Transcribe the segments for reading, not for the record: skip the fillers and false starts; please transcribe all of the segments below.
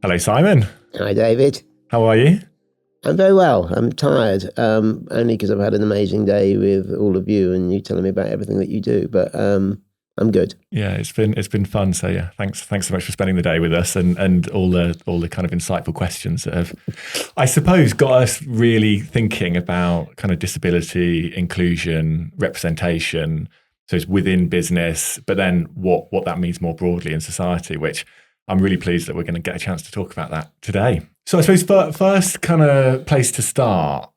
Hello, Simon. Hi, David. How are you? I'm very well. I'm tired, only because I've had an amazing day with all of you and you telling me about everything that you do. But I'm good. Yeah, it's been fun. So yeah, thanks so much for spending the day with us and all the kind of insightful questions that have, I suppose, got us really thinking about kind of disability, inclusion, representation. So it's within business, but then what that means more broadly in society, which I'm really pleased that we're going to get a chance to talk about that today. So I suppose first kind of place to start,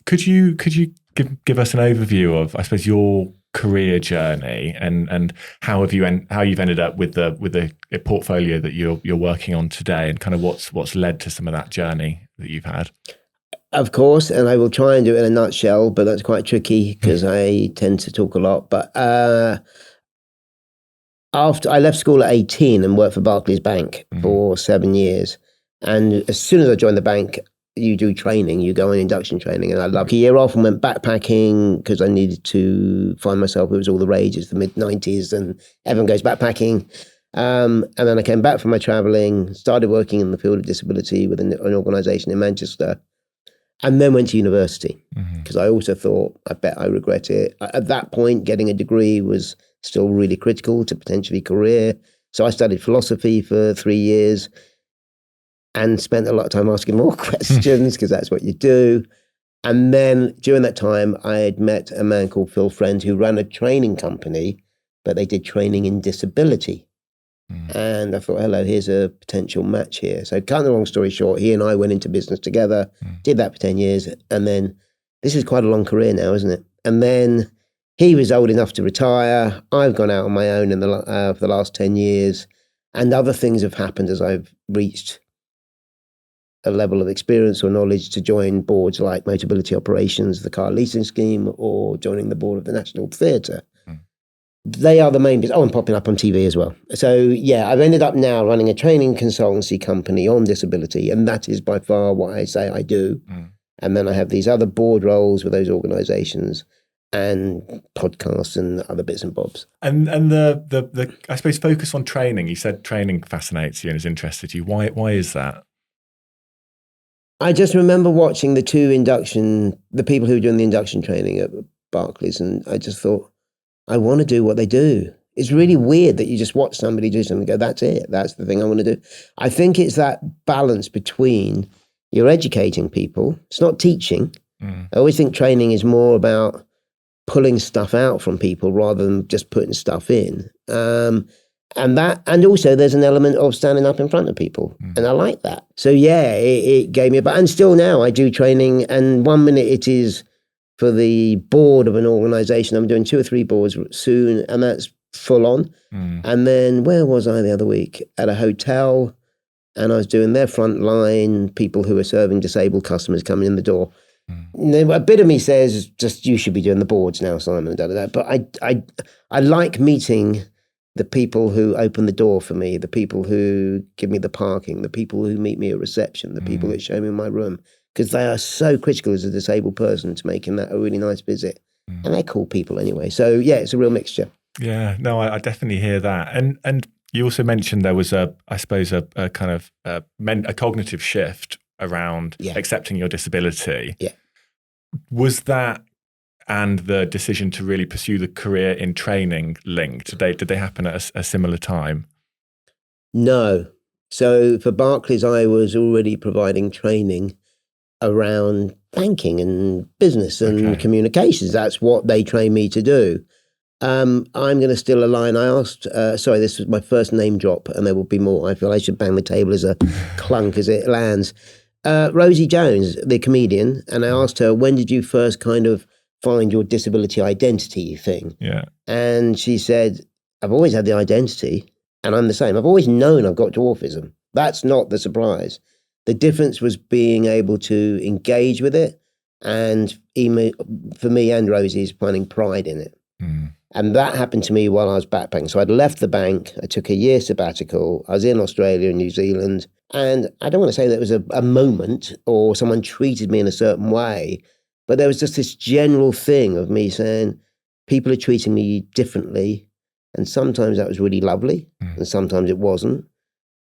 could you give us an overview of, I suppose, your career journey and how you've ended up with the portfolio that you're working on today, and kind of what's led to some of that journey that you've had? Of course, and I will try and do it in a nutshell, but that's quite tricky because I tend to talk a lot. But after I left school at 18 and worked for Barclays Bank for 7 years, and as soon as I joined the bank, you do training, you go on induction training, and I loved a year off and went backpacking because I needed to find myself. It was all the rage, it's the mid-90s and everyone goes backpacking. And then I came back from my traveling, started working in the field of disability with an organisation in Manchester, and then went to university because I also thought, I bet I regret it. At that point, getting a degree was still really critical to potentially career. So I studied philosophy for 3 years and spent a lot of time asking more questions because that's what you do. And then during that time, I had met a man called Phil Friend who ran a training company, but they did training in disability. And I thought, hello, here's a potential match here. So cut the long story short, he and I went into business together, did that for 10 years. And then this is quite a long career now, isn't it? And then he was old enough to retire. I've gone out on my own for the last 10 years. And other things have happened as I've reached a level of experience or knowledge to join boards like Motability Operations, the car leasing scheme, or joining the board of the National Theatre. They are the main business. Oh, I'm popping up on TV as well. So yeah, I've ended up now running a training consultancy company on disability, and that is by far what I say I do. And then I have these other board roles with those organisations and podcasts and other bits and bobs. And the I suppose focus on training. You said training fascinates you and has interested you. Why is that? I just remember watching the people who were doing the induction training at Barclays, and I just thought, I want to do what they do. It's really weird that you just watch somebody do something and go, that's it. That's the thing I want to do. I think it's that balance between you're educating people. It's not teaching. I always think training is more about pulling stuff out from people rather than just putting stuff in. And also there's an element of standing up in front of people. And I like that. So yeah, it gave me and still now I do training, and 1 minute it is for the board of an organization. I'm doing 2 or 3 boards soon, and that's full on. And then where was I the other week? At a hotel, and I was doing their front line, people who are serving disabled customers coming in the door. A bit of me says, just you should be doing the boards now, Simon, but I like meeting the people who open the door for me, the people who give me the parking, the people who meet me at reception, the people that show me my room, because they are so critical as a disabled person to making that a really nice visit. And they're cool people anyway. So yeah, it's a real mixture. Yeah, no, I definitely hear that. And you also mentioned there was a kind of a cognitive shift around accepting your disability. Yeah. Was that and the decision to really pursue the career in training linked? Did they happen at a similar time? No. So for Barclays, I was already providing training around banking and business and communications. That's what they trained me to do. I'm going to steal a line. I asked, sorry, this was my first name drop, and there will be more. I feel I should bang the table as a clunk as it lands. Rosie Jones, the comedian, and I asked her, when did you first kind of find your disability identity thing? Yeah. And she said, I've always had the identity, and I'm the same. I've always known I've got dwarfism. That's not the surprise. The difference was being able to engage with it, and even for me and Rosie, is finding pride in it. And that happened to me while I was backpacking. So I'd left the bank, I took a year sabbatical, I was in Australia and New Zealand, and I don't want to say that it was a moment or someone treated me in a certain way, but there was just this general thing of me saying, people are treating me differently, and sometimes that was really lovely, and sometimes it wasn't.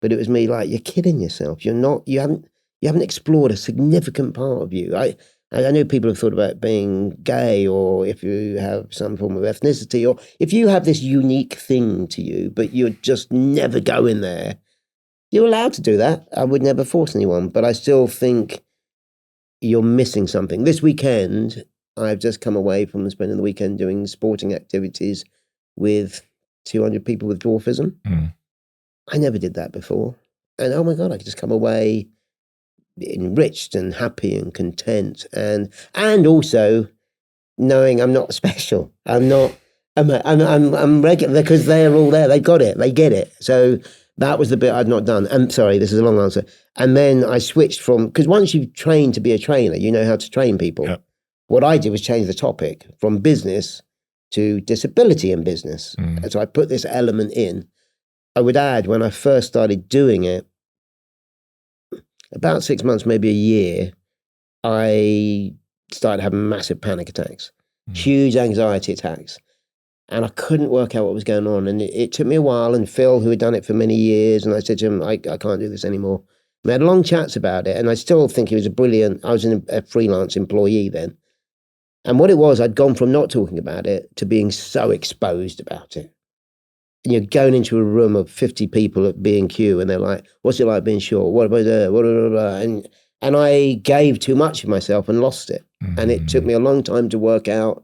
But it was me like, you're kidding yourself. You haven't explored a significant part of you. I know people have thought about being gay, or if you have some form of ethnicity, or if you have this unique thing to you, but you're just never going there. You're allowed to do that. I would never force anyone, but I still think you're missing something. This weekend, I've just come away from spending the weekend doing sporting activities with 200 people with dwarfism. I never did that before. And oh my God, I could just come away enriched and happy and content, and also knowing I'm not special. I'm regular, because they're all there. They got it. They get it. So that was the bit I'd not done. And sorry, this is a long answer. And then I switched from, because once you've trained to be a trainer, you know how to train people. Yep. What I did was change the topic from business to disability in business. And so I put this element in. I would add, when I first started doing it, about 6 months, maybe a year, I started having massive panic attacks, huge anxiety attacks. And I couldn't work out what was going on. And it took me a while. And Phil, who had done it for many years, and I said to him, I can't do this anymore. We had long chats about it. And I still think he was I was a freelance employee then. And what it was, I'd gone from not talking about it to being so exposed about it. And you're going into a room of 50 people at B&Q, and they're like, what's it like being short? What about that? And I gave too much of myself and lost it. And it took me a long time to work out,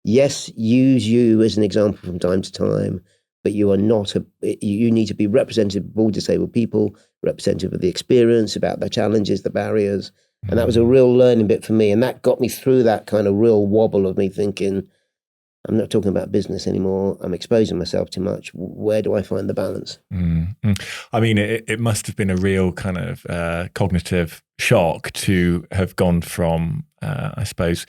yes, use you as an example from time to time, but you are not you need to be representative of all disabled people, representative of the experience, about the challenges, the barriers. And that was a real learning bit for me. And that got me through that kind of real wobble of me thinking, I'm not talking about business anymore. I'm exposing myself too much. Where do I find the balance? I mean, it must have been a real kind of cognitive shock to have gone from, I suppose,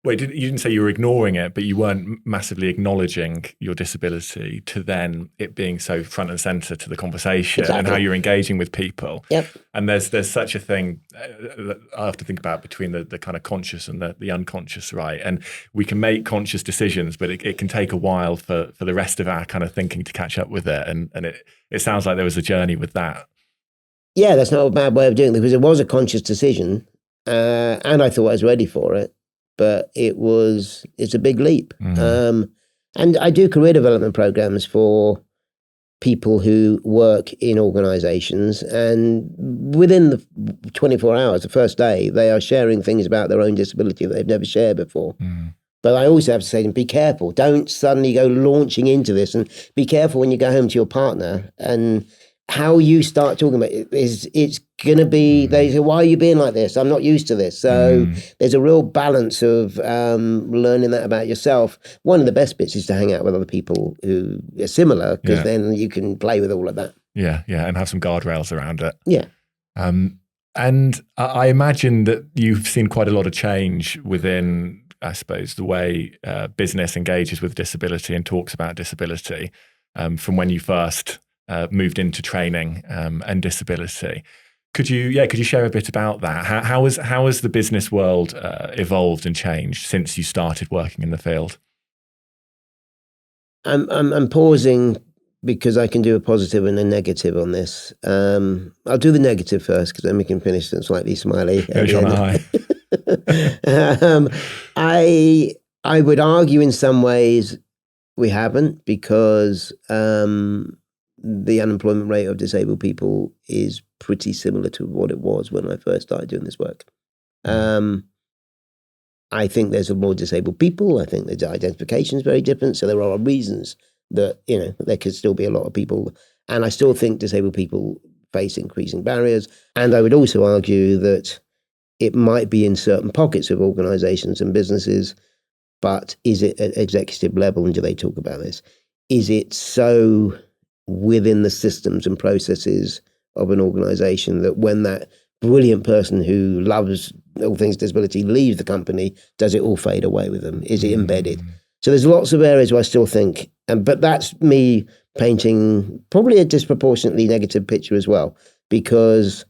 you didn't say you were ignoring it, but you weren't massively acknowledging your disability, to then it being so front and center to the conversation. Exactly. And how you're engaging with people. Yep. And there's such a thing that I have to think about between the kind of conscious and the unconscious, right? And we can make conscious decisions, but it can take a while for the rest of our kind of thinking to catch up with it. And it sounds like there was a journey with that. Yeah, that's not a bad way of doing it, because it was a conscious decision, and I thought I was ready for it. But it's a big leap. And I do career development programs for people who work in organizations, and within the 24 hours, the first day, they are sharing things about their own disability that they've never shared before. But I also have to say to them, be careful. Don't suddenly go launching into this, and be careful when you go home to your partner, and how you start talking about it it's going to be, they say, why are you being like this? I'm not used to this. So there's a real balance of learning that about yourself. One of the best bits is to hang out with other people who are similar, because then you can play with all of that. Yeah, and have some guardrails around it. Yeah. And I imagine that you've seen quite a lot of change within, I suppose, the way business engages with disability and talks about disability from when you first moved into training and disability. Could you share a bit about that? How has the business world evolved and changed since you started working in the field? I'm pausing because I can do a positive and a negative on this. I'll do the negative first, because then we can finish it slightly smiley. Finish on a high. I would argue in some ways we haven't, because the unemployment rate of disabled people is pretty similar to what it was when I first started doing this work. I think there's more disabled people. I think the identification is very different. So there are reasons that, there could still be a lot of people. And I still think disabled people face increasing barriers. And I would also argue that it might be in certain pockets of organizations and businesses, but is it at executive level, and do they talk about this? Is it so within the systems and processes of an organization that when that brilliant person who loves all things disability leaves the company, does it all fade away with them? Is it embedded? So there's lots of areas where I still think, but that's me painting probably a disproportionately negative picture as well, because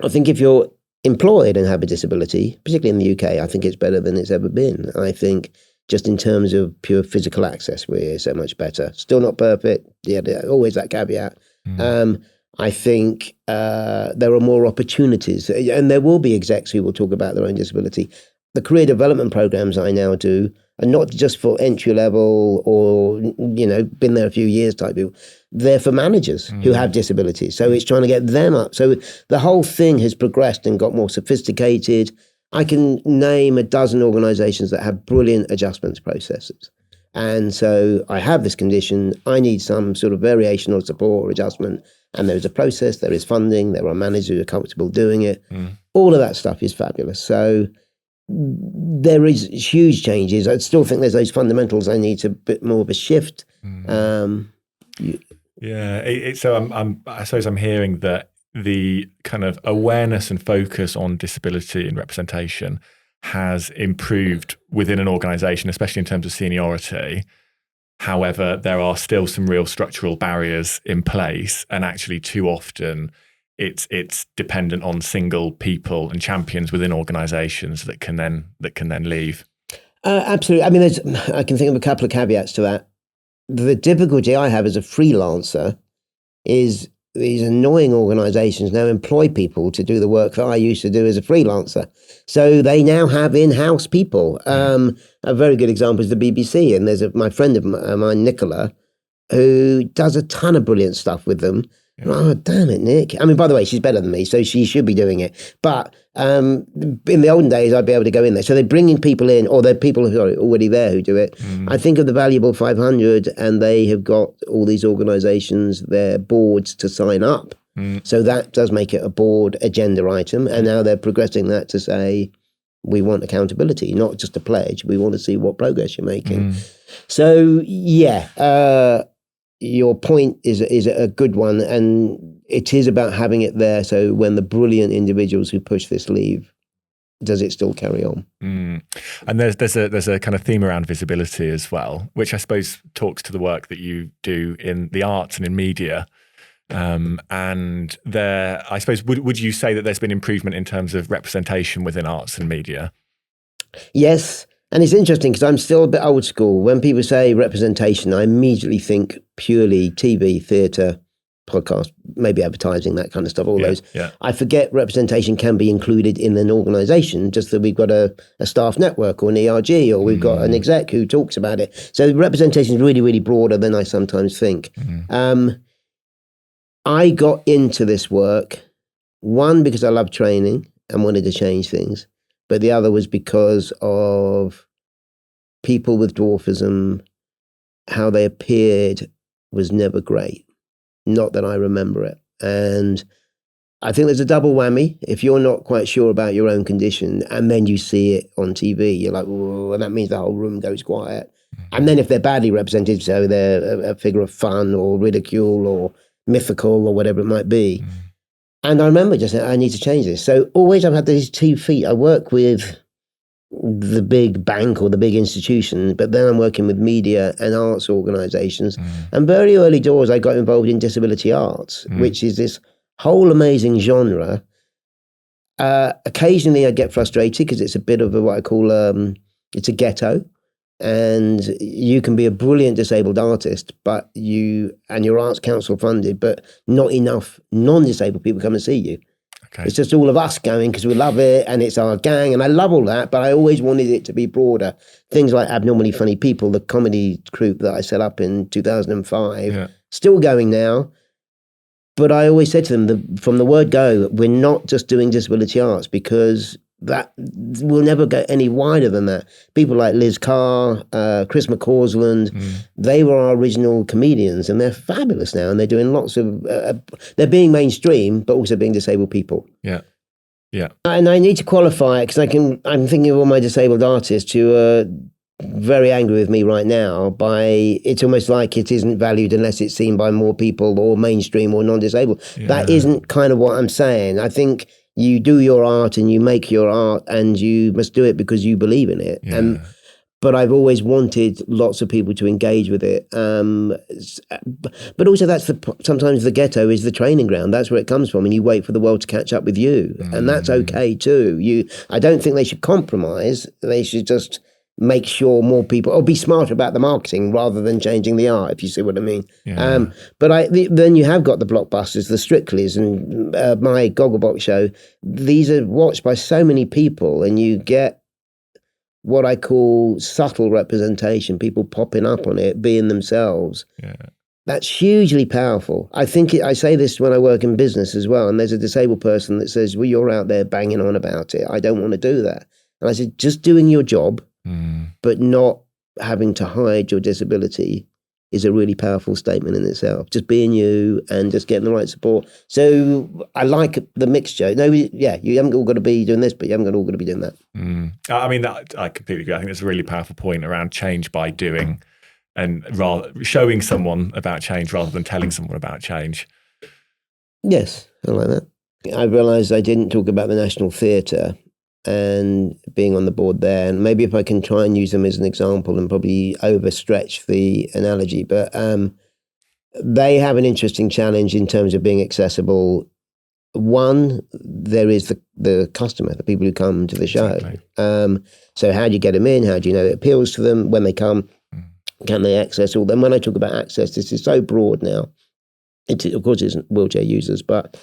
I think if you're employed and have a disability, particularly in the UK, I think it's better than it's ever been. I think just in terms of pure physical access, we're so much better. Still not perfect. Yeah, always that caveat. I think there are more opportunities, and there will be execs who will talk about their own disability. The career development programs I now do are not just for entry level or, been there a few years type people. They're for managers who have disabilities. So it's trying to get them up. So the whole thing has progressed and got more sophisticated. I can name a dozen organizations that have brilliant adjustments processes. And so I have this condition, I need some sort of variation or support or adjustment. And there's a process, there is funding, there are managers who are comfortable doing it. All of that stuff is fabulous. So there is huge changes. I still think there's those fundamentals. I need a bit more of a shift. So I suppose I'm hearing that the kind of awareness and focus on disability and representation has improved within an organization, especially in terms of seniority. However, there are still some real structural barriers in place, and actually too often it's dependent on single people and champions within organizations that can then leave. Absolutely. I mean, I can think of a couple of caveats to that. The difficulty I have as a freelancer is these annoying organizations now employ people to do the work that I used to do as a freelancer. So they now have in-house people. A very good example is the BBC. And there's my friend of mine, Nicola, who does a ton of brilliant stuff with them. Yeah. Oh, damn it, Nick. I mean, by the way, she's better than me, so she should be doing it. But in the olden days, I'd be able to go in there. So they're bringing people in, or they're people who are already there who do it. I think of the Valuable 500, and they have got all these organizations, their boards to sign up. So that does make it a board agenda item. And now they're progressing that to say, we want accountability, not just a pledge. We want to see what progress you're making. So, your point is a good one, and it is about having it there. So when the brilliant individuals who push this leave, does it still carry on? And there's a kind of theme around visibility as well, which I suppose talks to the work that you do in the arts and in media. And there, I suppose, would you say that there's been improvement in terms of representation within arts and media? Yes. And it's interesting because I'm still a bit old school. When people say representation, I immediately think purely TV, theatre, podcast, maybe advertising, that kind of stuff, all those. Yeah. I forget representation can be included in an organisation, just that we've got a staff network or an ERG, or we've got an exec who talks about it. So representation is really, really broader than I sometimes think. I got into this work, one, because I love training and wanted to change things. But the other was because of people with dwarfism, how they appeared was never great. Not that I remember it. And I think there's a double whammy. If you're not quite sure about your own condition and then you see it on TV, you're like, whoa, and that means the whole room goes quiet. And then if they're badly represented, so they're a figure of fun or ridicule or mythical or whatever it might be. And I remember just saying, I need to change this. So always I've had these 2 feet. I work with the big bank or the big institution, but then I'm working with media and arts organizations. And very early doors, I got involved in disability arts, which is this whole amazing genre. Occasionally I get frustrated because it's a bit of what I call, it's a ghetto. And you can be a brilliant disabled artist, but your arts council funded, but not enough non-disabled people come and see you. Okay. It's just all of us going because we love it and it's our gang, and I love all that, but I always wanted it to be broader. Things like Abnormally Funny People, the comedy troupe that I set up in 2005, still going now. But I always said to them, from the word go, we're not just doing disability arts, because that will never go any wider than that. People like Liz Carr, Chris McCausland, they were our original comedians, and they're fabulous now, and they're doing lots of they're being mainstream but also being disabled people. And I need to qualify it, because I'm thinking of all my disabled artists who are very angry with me right now by, it's almost like it isn't valued unless it's seen by more people or mainstream or non-disabled. That isn't kind of what I'm saying. I think you do your art and you make your art, and you must do it because you believe in it. But I've always wanted lots of people to engage with it. But also sometimes the ghetto is the training ground. That's where it comes from, and you wait for the world to catch up with you. And that's okay too. I don't think they should compromise. They should just make sure more people, or be smarter about the marketing rather than changing the art, if you see what I mean. Yeah. But then you have got the blockbusters, the Strickleys, and my Gogglebox show. These are watched by so many people, and you get what I call subtle representation, people popping up on it, being themselves. Yeah. That's hugely powerful. I think I say this when I work in business as well, and there's a disabled person that says, well, you're out there banging on about it. I don't want to do that. And I said, just doing your job, but not having to hide your disability is a really powerful statement in itself. Just being you and just getting the right support. So I like the mixture. No, yeah, you haven't all got to be doing this, but you haven't all got to be doing that. I mean, I completely agree. I think it's a really powerful point around change by doing, and rather showing someone about change rather than telling someone about change. Yes, I like that. I realised I didn't talk about the National Theatre and being on the board there. And maybe if I can try and use them as an example and probably overstretch the analogy, but they have an interesting challenge in terms of being accessible. One, there is the customer, the people who come to the show. Exactly. So how do you get them in? How do you know it appeals to them when they come? Can they access all them? When I talk about access, this is so broad now. Of course, it isn't wheelchair users, but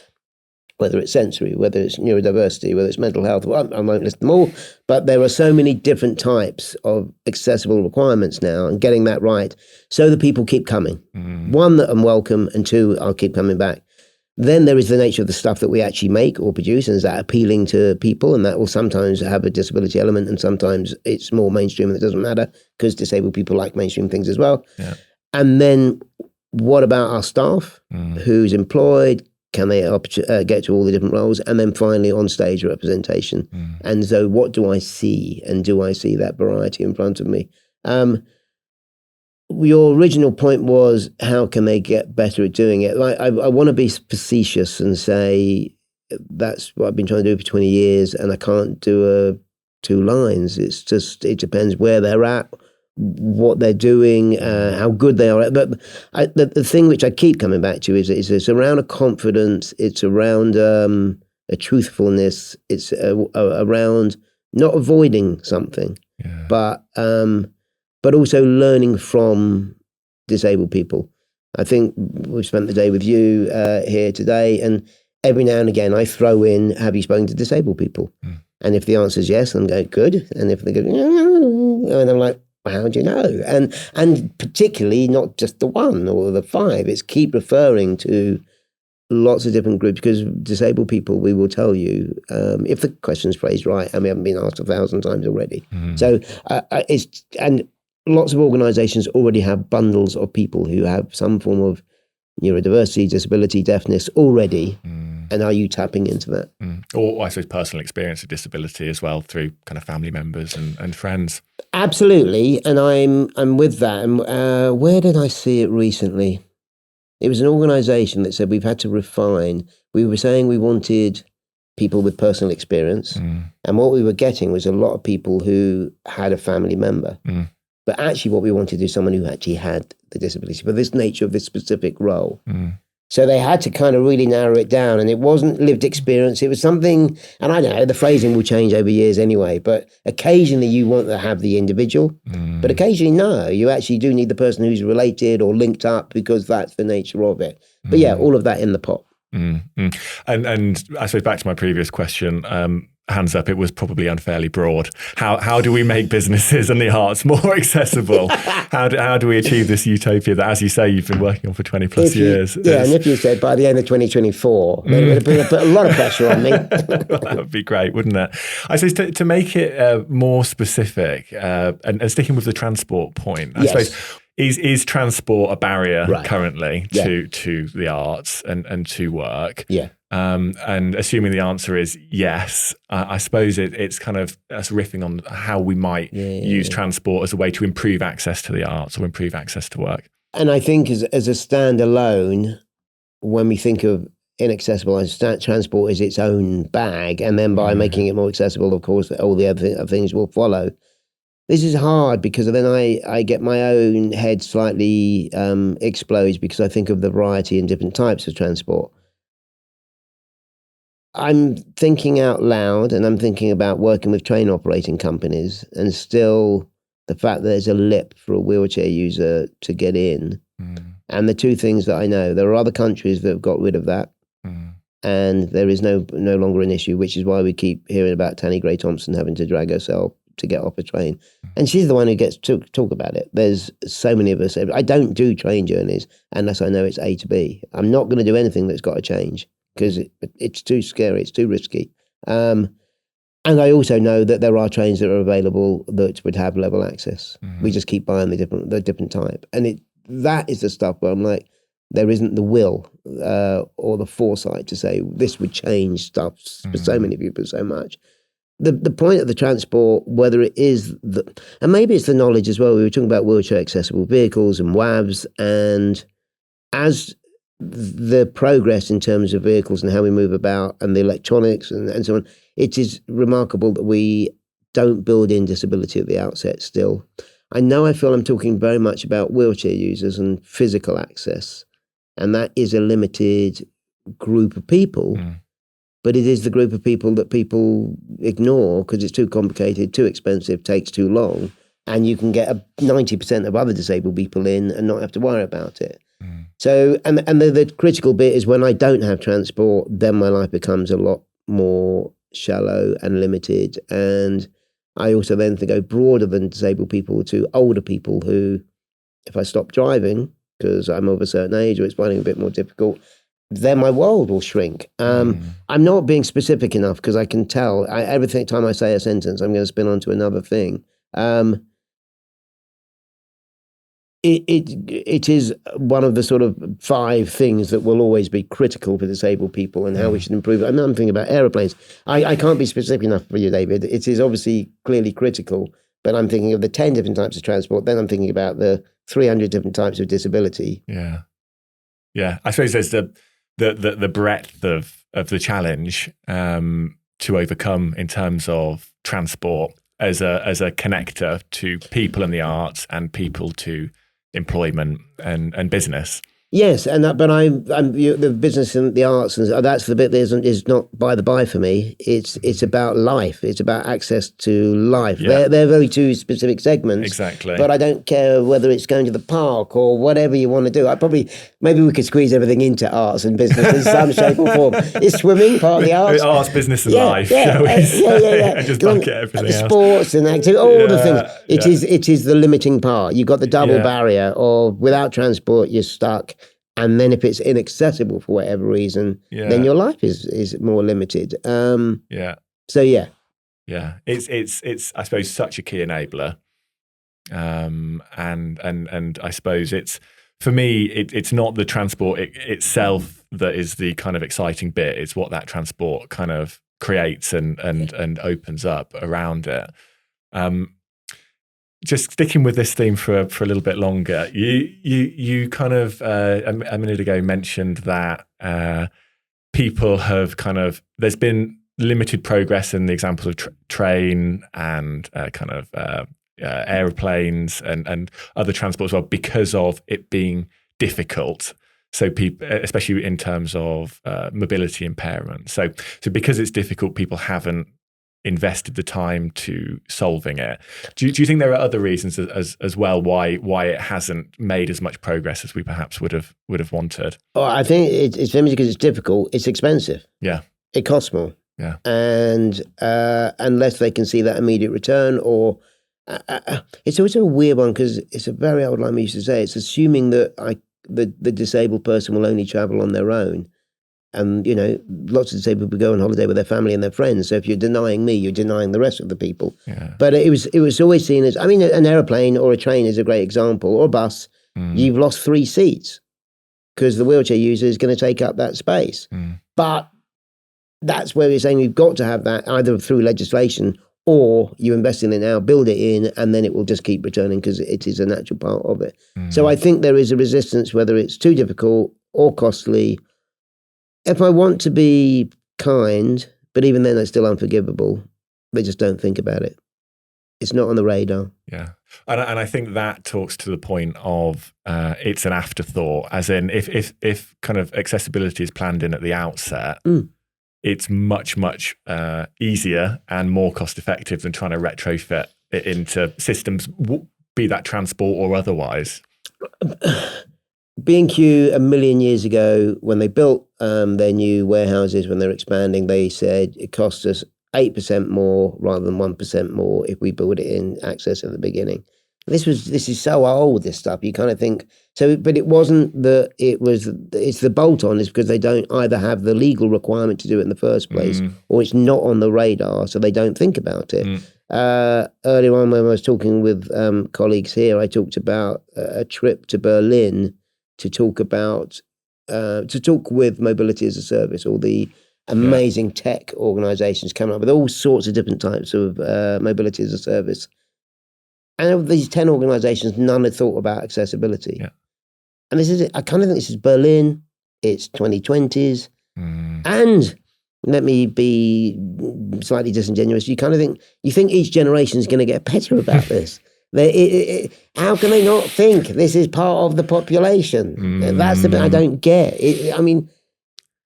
whether it's sensory, whether it's neurodiversity, whether it's mental health, well, I won't list them all, but there are so many different types of accessible requirements now, and getting that right so that people keep coming. One, that I'm welcome, and two, I'll keep coming back. Then there is the nature of the stuff that we actually make or produce, and is that appealing to people? And that will sometimes have a disability element, and sometimes it's more mainstream and it doesn't matter, because disabled people like mainstream things as well. Yeah. And then what about our staff? Who's employed? Can they get to all the different roles? And then finally on stage representation. And so what do I see? And do I see that variety in front of me? Your original point was, how can they get better at doing it? I want to be facetious and say, that's what I've been trying to do for 20 years, and I can't do 2 lines. It's just, it depends where they're at, what they're doing, how good they are. But the thing which I keep coming back to is it's around a confidence, it's around a truthfulness, it's around not avoiding something, but also learning from disabled people. I think we've spent the day with you here today, and every now and again I throw in, have you spoken to disabled people? And if the answer is yes, I'm going, good. And if they go, no, and I'm like, how do you know? And particularly not just the 1 or the 5, it's keep referring to lots of different groups, because disabled people, we will tell you, if the question's phrased right, and we haven't been asked 1,000 times already. So and lots of organisations already have bundles of people who have some form of neurodiversity, disability, deafness already. And are you tapping into that? Or I suppose personal experience of disability as well, through kind of family members and friends. Absolutely, and I'm with that. And where did I see it recently? It was an organisation that said we've had to refine. We were saying we wanted people with personal experience, and what we were getting was a lot of people who had a family member. But actually what we wanted is someone who actually had the disability, but this nature of this specific role. So they had to kind of really narrow it down, and it wasn't lived experience. It was something, and I don't know, the phrasing will change over years anyway, but occasionally you want to have the individual, but occasionally no, you actually do need the person who's related or linked up, because that's the nature of it. But yeah, all of that in the pot. And I suppose back to my previous question, hands up, it was probably unfairly broad. How do we make businesses and the arts more accessible? How do we achieve this utopia that, as you say, you've been working on for 20 plus years? And if you said by the end of 2024, then it would have put a lot of pressure on me. That would be great, wouldn't it? I suppose to make it more specific, and sticking with the transport point, I suppose, is transport a barrier currently to the arts and to work? And assuming the answer is yes, I suppose it's kind of us riffing on how we might use transport as a way to improve access to the arts or improve access to work. And I think as a standalone, when we think of inaccessible, transport is its own bag, and then by making it more accessible, of course, all the other things will follow. This is hard, because then I get my own head slightly explodes, because I think of the variety and different types of transport. I'm thinking out loud, and I'm thinking about working with train operating companies, and still the fact that there's a lip for a wheelchair user to get in. And the two things that I know, there are other countries that have got rid of that. And there is no longer an issue, which is why we keep hearing about Tanny Gray-Thompson having to drag herself to get off a train. And she's the one who gets to talk about it. There's so many of us. I don't do train journeys unless I know it's A to B. I'm not going to do anything that's got to change because it's too scary, it's too risky. And I also know that there are trains that are available that would have level access. We just keep buying the different type. And that is the stuff where I'm like, there isn't the will or the foresight to say this would change stuff for so many people so much. The point of the transport, whether it is and maybe it's the knowledge as well. We were talking about wheelchair accessible vehicles and WAVs, and as the progress in terms of vehicles and how we move about and the electronics and so on, it is remarkable that we don't build in disability at the outset still. I feel I'm talking very much about wheelchair users and physical access, and that is a limited group of people. But it is the group of people that people ignore because it's too complicated, too expensive, takes too long, and you can get 90% of other disabled people in and not have to worry about it. So, and the critical bit is when I don't have transport, then my life becomes a lot more shallow and limited. And I also then go broader than disabled people to older people who, if I stop driving because I'm of a certain age or it's finding it a bit more difficult, then my world will shrink. I'm not being specific enough because I can tell every time I say a sentence, I'm going to spin onto another thing. It is one of the sort of 5 things that will always be critical for disabled people and how we should improve it. I'm thinking about aeroplanes. I can't be specific enough for you, David. It is obviously clearly critical, but I'm thinking of the 10 different types of transport. Then I'm thinking about the 300 different types of disability. Yeah. I suppose there's the breadth of the challenge to overcome in terms of transport as a connector to people in the arts and people to employment and business. Yes, and but the business and the arts, and that's the bit that is not by the by for me. It's about life. It's about access to life. They're very two specific segments. Exactly. But I don't care whether it's going to the park or whatever you want to do. Maybe we could squeeze everything into arts and business in some shape or form. Is swimming part of the arts? Arts, business, and life. Shall we say? And just bucket everything else. Sports and activity, all the things. It is the limiting part. You've got the double barrier of without transport, you're stuck. And then if it's inaccessible for whatever reason, then your life is more limited. So it's I suppose such a key enabler, and I suppose it's for me it's not the transport itself that is the kind of exciting bit. It's what that transport kind of creates and opens up around it. Just sticking with this theme for a little bit longer, you kind of a minute ago mentioned that people have there's been limited progress in the examples of train and aeroplanes and other transport as well because of it being difficult. So people, especially in terms of mobility impairment. So because it's difficult, people haven't invested the time to solving it. Do you think there are other reasons as well why it hasn't made as much progress as we perhaps would have wanted? Well, I think it's mainly because it's difficult. It's expensive. Yeah, it costs more. Yeah, and unless they can see that immediate return, or it's also a weird one because it's a very old line we used to say. It's assuming that the disabled person will only travel on their own. And, lots of disabled people go on holiday with their family and their friends. So if you're denying me, you're denying the rest of the people. Yeah. But it was always seen as, an aeroplane or a train is a great example, or a bus. You've lost 3 seats because the wheelchair user is going to take up that space. But that's where we're saying we've got to have that either through legislation or you invest in it now, build it in, and then it will just keep returning because it is a natural part of it. So I think there is a resistance, whether it's too difficult or costly. If I want to be kind, but even then it's still unforgivable, they just don't think about it. It's not on the radar. Yeah. And I think that talks to the point of it's an afterthought, as in if kind of accessibility is planned in at the outset, it's much, much easier and more cost effective than trying to retrofit it into systems, be that transport or otherwise? B&Q a million years ago, when they built their new warehouses, when they were expanding, they said it cost us 8% more rather than 1% more if we build it in access at the beginning. This is so old, this stuff. You kind of think so, but it wasn't that it's the bolt-on is because they don't either have the legal requirement to do it in the first place, or it's not on the radar, so they don't think about it. Earlier on, when I was talking with colleagues here, I talked about a trip to Berlin to talk with mobility as a service, all the amazing tech organizations coming up with all sorts of different types of mobility as a service. And of these 10 organizations, none had thought about accessibility. Yeah. And this is it. I kind of think this is Berlin, it's 2020s. And let me be slightly disingenuous. You kind of think each generation is going to get better about this. How can they not think this is part of the population? That's the bit I don't get.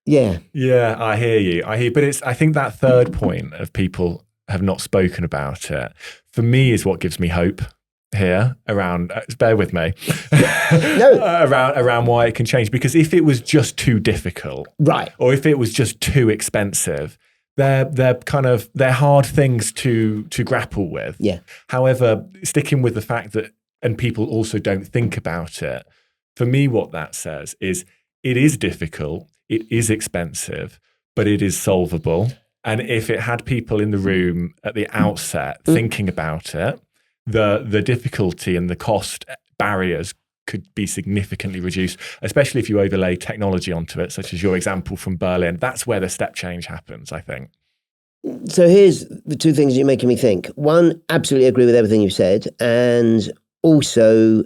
Yeah. Yeah, I hear you. But I think that third point of people have not spoken about it, for me, is what gives me hope here around, bear with me, around why it can change. Because if it was just too difficult, right, or if it was just too expensive, they're hard things to grapple with. Yeah. However, sticking with the fact that, and people also don't think about it, for me, what that says is it is difficult, it is expensive, but it is solvable. And if it had people in the room at the outset thinking about it, the difficulty and the cost barriers could be significantly reduced, especially if you overlay technology onto it, such as your example from Berlin. That's where the step change happens, I think. So here's the two things you're making me think. One, absolutely agree with everything you said. And also,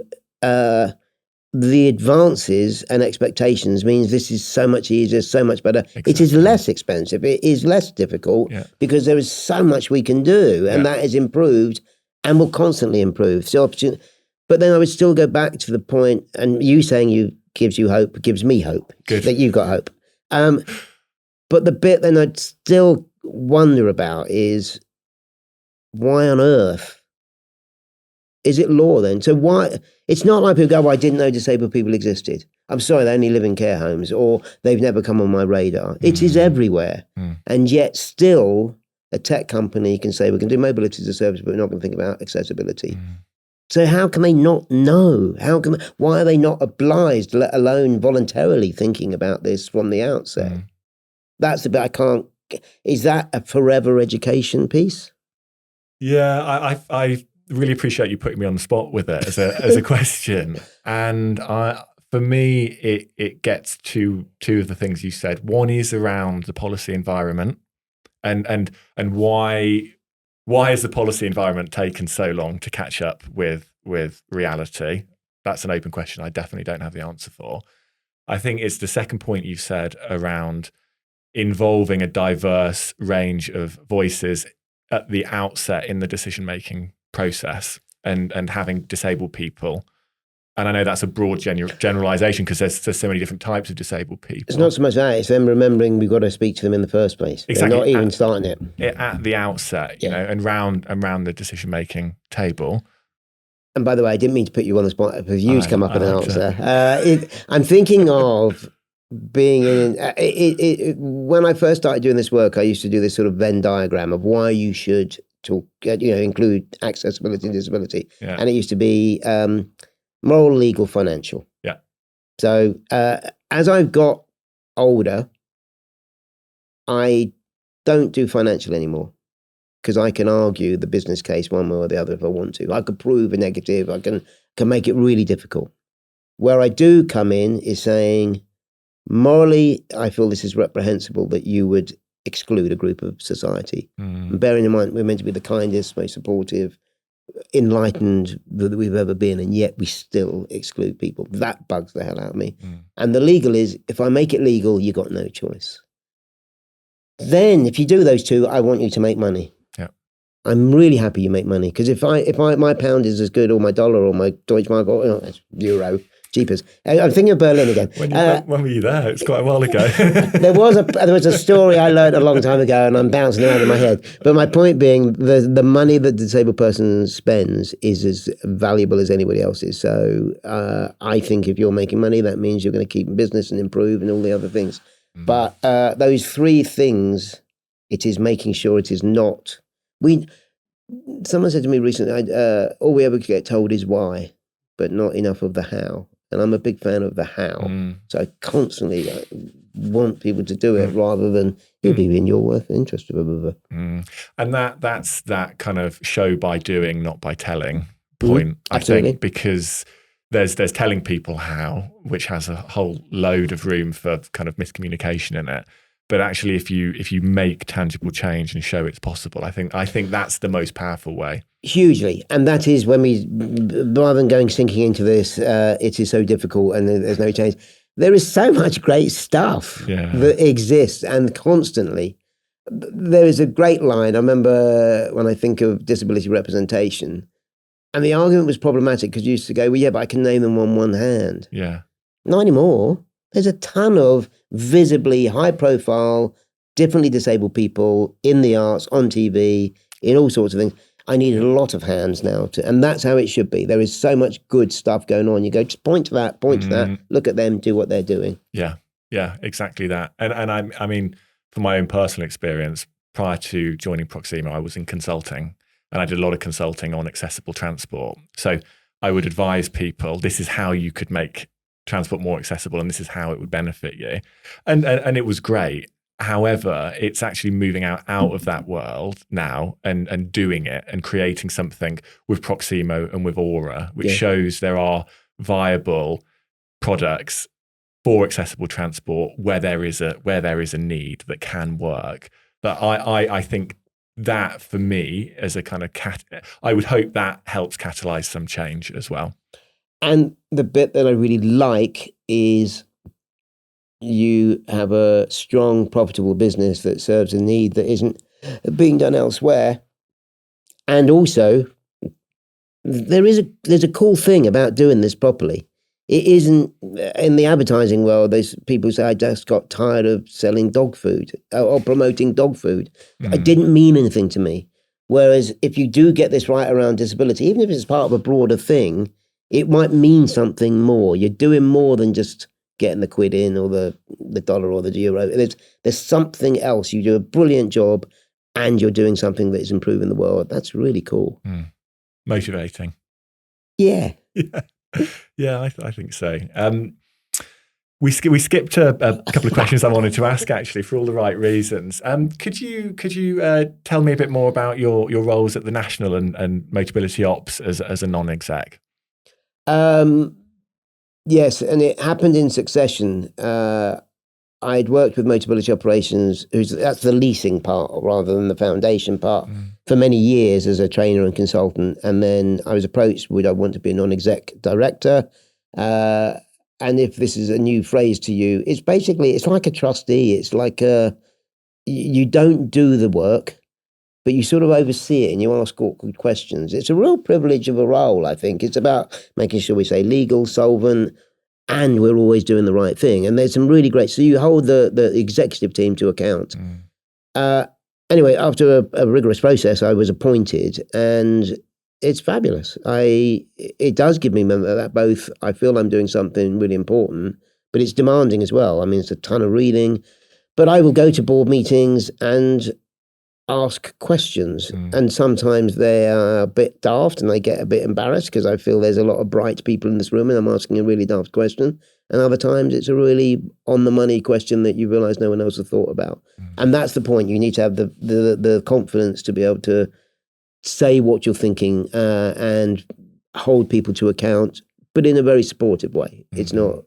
the advances and expectations means this is so much easier, so much better. Exactly. It is less expensive. It is less difficult because there is so much we can do, and that is improved and will constantly improve. So, but then I would still go back to the point, and you saying gives you hope gives me hope. Good. That you've got hope. But the bit then I'd still wonder about is why on earth is it law then? So why? It's not like people go, I didn't know disabled people existed. I'm sorry, they only live in care homes, or they've never come on my radar. It is everywhere. And yet still a tech company can say, we can do mobility as a service, but we're not going to think about accessibility. So how can they not know? Why are they not obliged, let alone voluntarily thinking about this from the outset? That's the bit I can't. Is that a forever education piece? Yeah, I really appreciate you putting me on the spot with it as a question. And for me, it gets to two of the things you said. One is around the policy environment, and why has the policy environment taken so long to catch up with reality? That's an open question I definitely don't have the answer for. I think it's the second point you've said around involving a diverse range of voices at the outset in the decision-making process, and having disabled people. And I know that's a broad generalization because there's so many different types of disabled people. It's not so much that, it's them remembering we've got to speak to them in the first place. Exactly. They're not even starting it. At the outset, you know, and round the decision-making table. And by the way, I didn't mean to put you on the spot if you've come up with an answer. I'm thinking of being in, when I first started doing this work, I used to do this sort of Venn diagram of why you should include accessibility and disability. Yeah. And it used to be moral, legal, financial. Yeah. So as I've got older, I don't do financial anymore because I can argue the business case one way or the other if I want to. I could prove a negative. I can make it really difficult. Where I do come in is saying, morally, I feel this is reprehensible that you would exclude a group of society. And bearing in mind, we're meant to be the kindest, most supportive, enlightened that we've ever been, and yet we still exclude people. That bugs the hell out of me. And the legal is, if I make it legal, you got no choice. Then, if you do those two, I want you to make money. Yeah, I'm really happy you make money, because if my pound is as good, or my dollar, or my Deutschmark, or it's euro, Jeepers. I'm thinking of Berlin again. When were you there? It's quite a while ago. There was a story I learned a long time ago, and I'm bouncing around in my head. But my point being, the money that the disabled person spends is as valuable as anybody else's. So I think if you're making money, that means you're going to keep in business and improve and all the other things. But those three things, it is making sure it is not. Someone said to me recently, all we ever get told is why, but not enough of the how. And I'm a big fan of the how. So I constantly want people to do it rather than it'll be in your interest. And that's that kind of show by doing, not by telling point, I Absolutely. think, because there's telling people how, which has a whole load of room for kind of miscommunication in it. But actually, if you make tangible change and show it's possible, I think that's the most powerful way. Hugely. And that is when we, rather than going sinking into this, it is so difficult and there's no change. There is so much great stuff that exists, and constantly. There is a great line. I remember when I think of disability representation, and the argument was problematic because you used to go, well, yeah, but I can name them on one hand. Yeah. Not anymore. There's a ton of visibly high profile, differently disabled people in the arts, on TV, in all sorts of things. I need a lot of hands now, and that's how it should be. There is so much good stuff going on. You go, just point to that, look at them, do what they're doing. Yeah, exactly that. And I mean, from my own personal experience, prior to joining Proxima, I was in consulting, and I did a lot of consulting on accessible transport. So I would advise people, this is how you could make transport more accessible, and this is how it would benefit you. And it was great. However, it's actually moving out of that world now and doing it and creating something with Proximo and with Aura, which shows there are viable products for accessible transport where there is a need that can work. But I think that, for me, as a kind of I would hope that helps catalyze some change as well. And the bit that I really like is you have a strong, profitable business that serves a need that isn't being done elsewhere. And also, there's a cool thing about doing this properly. It isn't, in the advertising world, there's people say, I just got tired of selling dog food or promoting dog food. It didn't mean anything to me. Whereas if you do get this right around disability, even if it's part of a broader thing, it might mean something more. You're doing more than just getting the quid in or the dollar or the euro. There's something else. You do a brilliant job and you're doing something that is improving the world. That's really cool. Motivating. Yeah. Yeah, I think so. We skipped a couple of questions I wanted to ask, actually, for all the right reasons. Could you tell me a bit more about your roles at the National and Motability Ops as a non-exec? Yes, and it happened in succession. I'd worked with Motability Operations, that's the leasing part rather than the foundation part, for many years as a trainer and consultant. And then I was approached, would I want to be a non-exec director? And if this is a new phrase to you, it's like a trustee. It's like you don't do the work, but you sort of oversee it and you ask awkward questions. It's a real privilege of a role, I think. It's about making sure we say legal, solvent, and we're always doing the right thing. And there's some really great, so you hold the executive team to account. Anyway, after a rigorous process, I was appointed, and it's fabulous. It does give me that both, I feel I'm doing something really important, but it's demanding as well. I mean, it's a ton of reading, but I will go to board meetings and ask questions, and sometimes they are a bit daft and they get a bit embarrassed because I feel there's a lot of bright people in this room and I'm asking a really daft question, and other times it's a really on the money question that you realize no one else has thought about. And that's the point. You need to have the confidence to be able to say what you're thinking and hold people to account, but in a very supportive way. It's not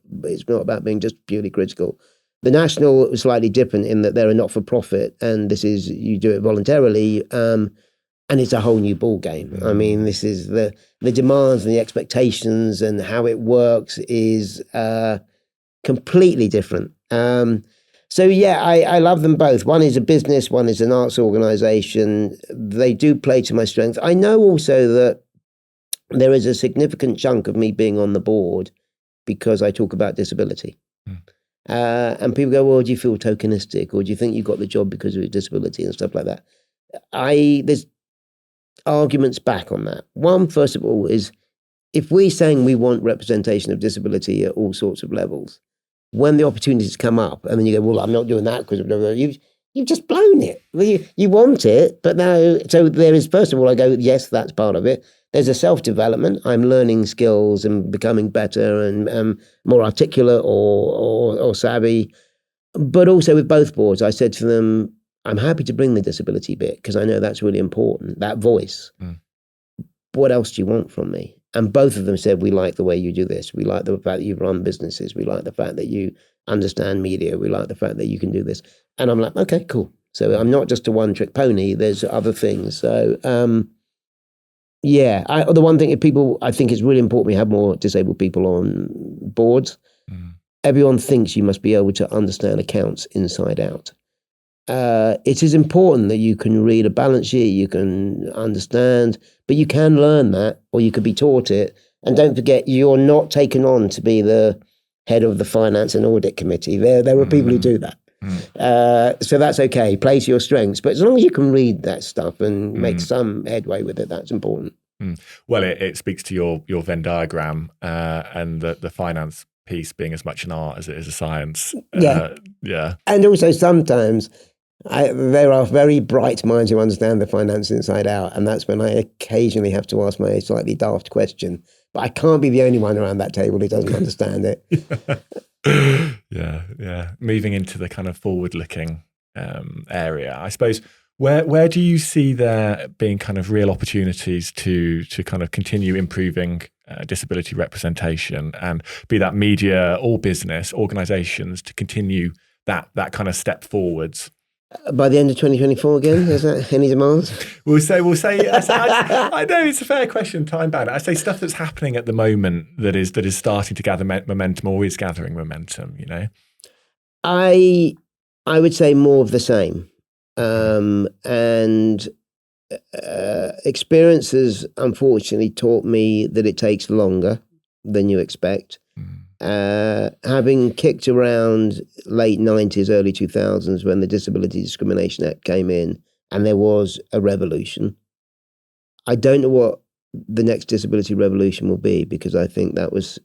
about being just purely critical. The National is slightly different in that they're a not-for-profit, and you do it voluntarily, and it's a whole new ball game. I mean, this is the demands and the expectations and how it works is completely different. So yeah, I love them both. One is a business, one is an arts organization. They do play to my strengths. I know also that there is a significant chunk of me being on the board because I talk about disability. And people go, well, do you feel tokenistic, or do you think you got the job because of your disability and stuff like that? There's arguments back on that. One, first of all, is if we're saying we want representation of disability at all sorts of levels, when the opportunities come up, and then you go, well, I'm not doing that because of blah, blah, blah, you've just blown it. You want it, but now, so there is, first of all, I go, yes, that's part of it. There's a self-development. I'm learning skills and becoming better and more articulate or savvy. But also with both boards, I said to them, I'm happy to bring the disability bit because I know that's really important, that voice. What else do you want from me? And both of them said, we like the way you do this. We like the fact that you run businesses. We like the fact that you understand media. We like the fact that you can do this. And I'm like, okay, cool. So I'm not just a one-trick pony. There's other things. So, the one thing I think it's really important we have more disabled people on boards. Everyone thinks you must be able to understand accounts inside out. It is important that you can read a balance sheet, you can understand, but you can learn that, or you could be taught it. And don't forget, you're not taken on to be the head of the finance and audit committee. There are people who do that. So that's okay. Play to your strengths. But as long as you can read that stuff and make some headway with it, that's important. Well, it speaks to your Venn diagram and the finance piece being as much an art as it is a science. Yeah. And also sometimes there are very bright minds who understand the finance inside out. And that's when I occasionally have to ask my slightly daft question. But I can't be the only one around that table who doesn't understand it. Yeah. Moving into the kind of forward-looking area, I suppose, where do you see there being kind of real opportunities to kind of continue improving disability representation, and be that media or business organisations to continue that kind of step forwards? By the end of 2024 again? Is that any demands? We'll say. I know it's a fair question, time bound. I say stuff that's happening at the moment that is starting to gather momentum, or is gathering momentum. You know, I would say more of the same, and experiences unfortunately taught me that it takes longer than you expect. Having kicked around late 90s, early 2000s when the Disability Discrimination Act came in and there was a revolution, I don't know what the next disability revolution will be, because I think that was,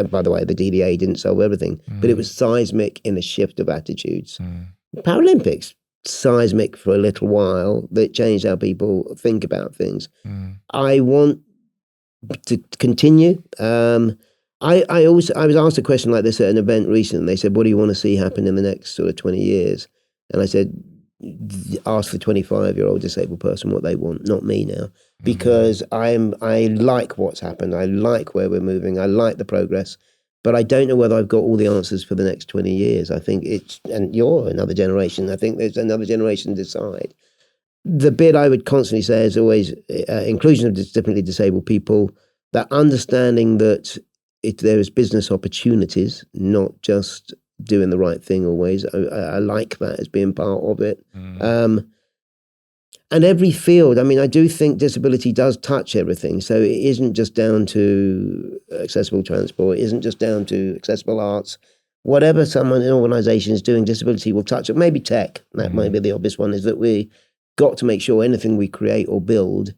by the way, the DDA didn't solve everything, but it was seismic in a shift of attitudes. Paralympics, seismic for a little while, that changed how people think about things. I want to continue. I was asked a question like this at an event recently. They said, what do you want to see happen in the next sort of 20 years? And I said, ask the 25-year-old disabled person what they want, not me now. Because I like what's happened. I like where we're moving. I like the progress. But I don't know whether I've got all the answers for the next 20 years. I think and you're another generation. I think there's another generation to decide. The bit I would constantly say is always inclusion of differently disabled people, that understanding that there is business opportunities, not just doing the right thing always. I like that as being part of it. And every field, I mean, I do think disability does touch everything. So it isn't just down to accessible transport. It isn't just down to accessible arts. Whatever someone in an organisation is doing, disability will touch it. Maybe tech, that might be the obvious one, is that we got to make sure anything we create or build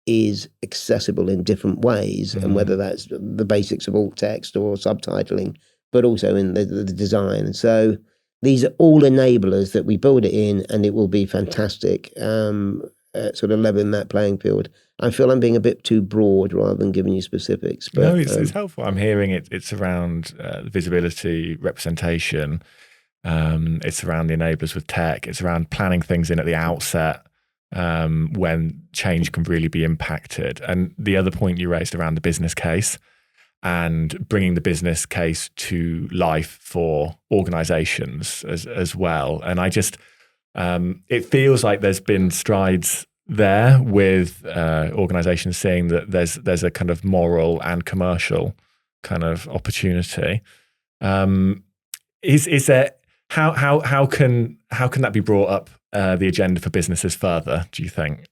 is accessible in different ways, and whether that's the basics of alt text or subtitling, but also in the design. So these are all enablers that we build it in, and it will be fantastic, sort of leveling that playing field. I feel I'm being a bit too broad rather than giving you specifics. But, no, it's helpful. I'm hearing it's around visibility, representation. It's around the enablers with tech. It's around planning things in at the outset, when change can really be impacted. And the other point you raised around the business case and bringing the business case to life for organizations as well. And I just, it feels like there's been strides there with organizations seeing that there's a kind of moral and commercial kind of opportunity. Is there, how can that be brought up the agenda for businesses further, do you think?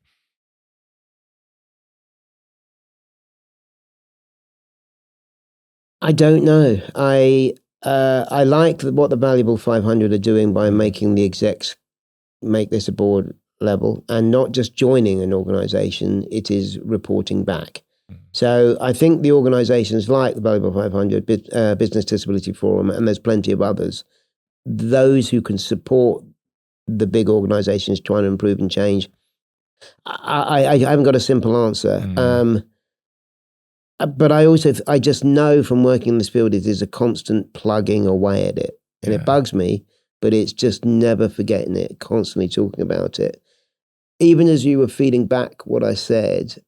I don't know. I like what the Valuable 500 are doing by making the execs make this a board level and not just joining an organization, it is reporting back. So I think the organizations like the Valuable 500, Business Disability Forum, and there's plenty of others, those who can support the big organizations trying to improve and change. I haven't got a simple answer. But I just know from working in this field, it is a constant plugging away at it. And it bugs me, but it's just never forgetting it, constantly talking about it. Even as you were feeding back what I said,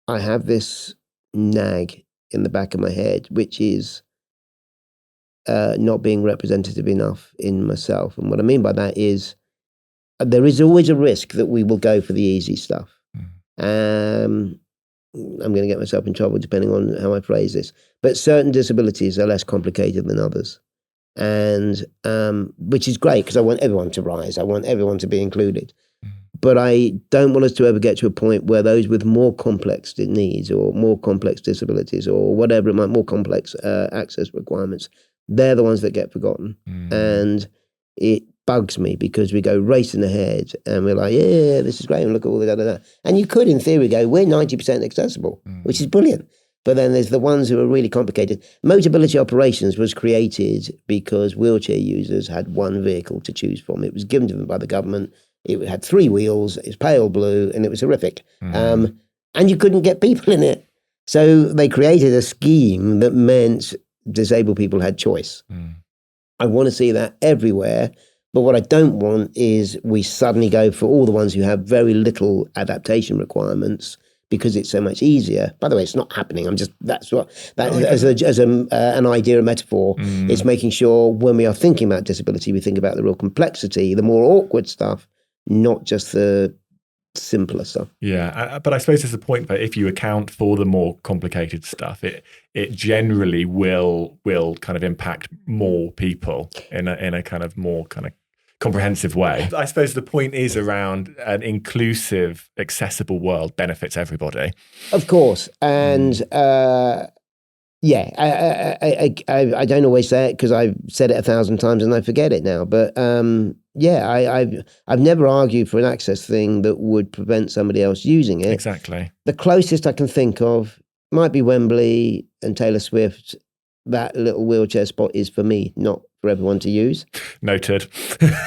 I have this nag in the back of my head, which is not being representative enough in myself. And what I mean by that is there is always a risk that we will go for the easy stuff. I'm going to get myself in trouble depending on how I phrase this. But certain disabilities are less complicated than others. And which is great because I want everyone to rise. I want everyone to be included. But I don't want us to ever get to a point where those with more complex needs or more complex disabilities or whatever it might, more complex access requirements, they're the ones that get forgotten. And it bugs me because we go racing ahead and we're like, yeah, this is great. And look at all the da. And you could, in theory, go, we're 90% accessible, which is brilliant. But then there's the ones who are really complicated. Motability Operations was created because wheelchair users had one vehicle to choose from. It was given to them by the government. It had 3 wheels. It was pale blue, and it was horrific. And you couldn't get people in it. So they created a scheme that meant disabled people had choice. I want to see that everywhere. But what I don't want is we suddenly go for all the ones who have very little adaptation requirements because it's so much easier. By the way, it's not happening. As an idea, a metaphor, it's making sure when we are thinking about disability, we think about the real complexity, the more awkward stuff, not just the simpler stuff. Yeah, but I suppose there's a point that if you account for the more complicated stuff, it generally will kind of impact more people in a kind of more kind of comprehensive way. I suppose the point is around an inclusive, accessible world benefits everybody. Of course, and I don't always say it because I've said it 1,000 times and I forget it now. But I've never argued for an access thing that would prevent somebody else using it. Exactly. The closest I can think of might be Wembley and Taylor Swift. That little wheelchair spot is for me, not for everyone to use. Noted.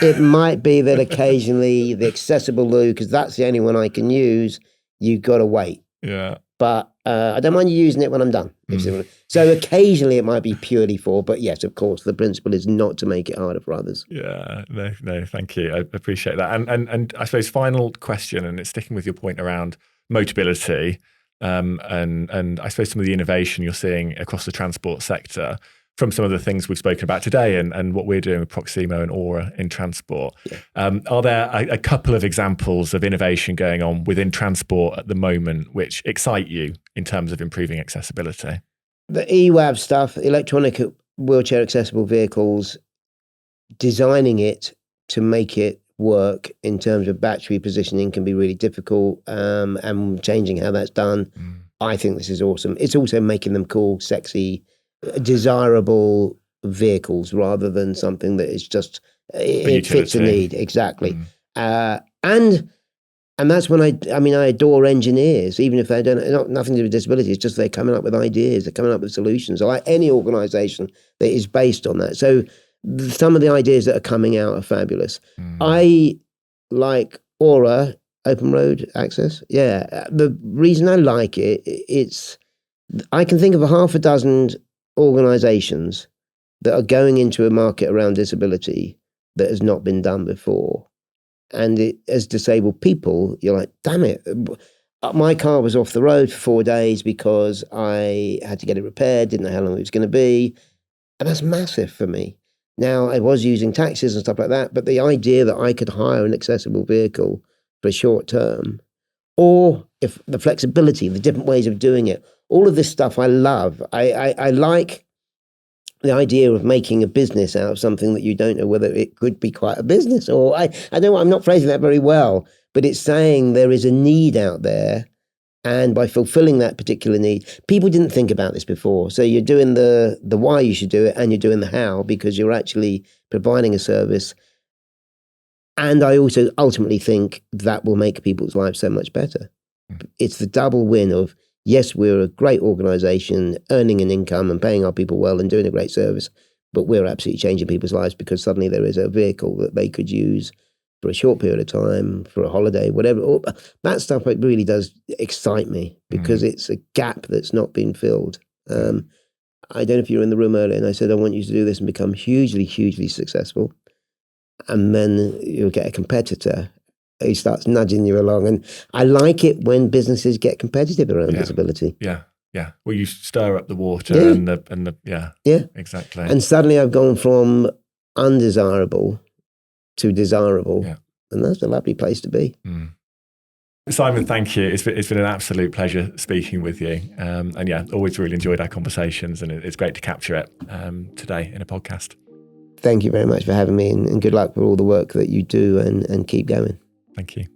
It might be that occasionally the accessible loo, because that's the only one I can use, you've got to wait. Yeah. But I don't mind you using it when I'm done. So occasionally it might be purely for, but yes, of course, the principle is not to make it harder for others. Yeah, no, thank you. I appreciate that. And I suppose final question, and it's sticking with your point around Motability, and I suppose some of the innovation you're seeing across the transport sector from some of the things we've spoken about today and what we're doing with Proximo and Aura in transport. Yeah. Are there a couple of examples of innovation going on within transport at the moment which excite you in terms of improving accessibility? The EWAV stuff, electronic wheelchair accessible vehicles, designing it to make it work in terms of battery positioning can be really difficult, and changing how that's done. I think this is awesome. It's also making them cool, sexy, desirable vehicles rather than something that is just it fits a need. Exactly. And that's when I adore engineers, even if they don't, nothing to do with disability. It's just they're coming up with ideas, they're coming up with solutions. I like any organization that is based on that. So some of the ideas that are coming out are fabulous. I like Aura, open road access. Yeah. The reason I like it, I can think of 6 organizations that are going into a market around disability that has not been done before. And as disabled people, you're like, damn it. My car was off the road for 4 days because I had to get it repaired, didn't know how long it was going to be. And that's massive for me. Now, I was using taxis and stuff like that, but the idea that I could hire an accessible vehicle for a short term, or if the flexibility, the different ways of doing it, all of this stuff I love. I like the idea of making a business out of something that you don't know whether it could be quite a business, or I don't know, I'm not phrasing that very well, but it's saying there is a need out there And by fulfilling that particular need, people didn't think about this before. So you're doing the why you should do it, and you're doing the how, because you're actually providing a service. And I also ultimately think that will make people's lives so much better. It's the double win of, yes, we're a great organization, earning an income and paying our people well and doing a great service, but we're absolutely changing people's lives because suddenly there is a vehicle that they could use for a short period of time, for a holiday, whatever. That stuff really does excite me because it's a gap that's not been filled. I don't know if you were in the room earlier, and I said, I want you to do this and become hugely, hugely successful. And then you'll get a competitor who starts nudging you along. And I like it when businesses get competitive around disability. Yeah. Well, you stir up the water and the exactly. And suddenly I've gone from undesirable to desirable. Yeah. And that's a lovely place to be. Simon, thank you. It's been an absolute pleasure speaking with you. And always really enjoyed our conversations, and it's great to capture it today in a podcast. Thank you very much for having me, and good luck with all the work that you do and keep going. Thank you.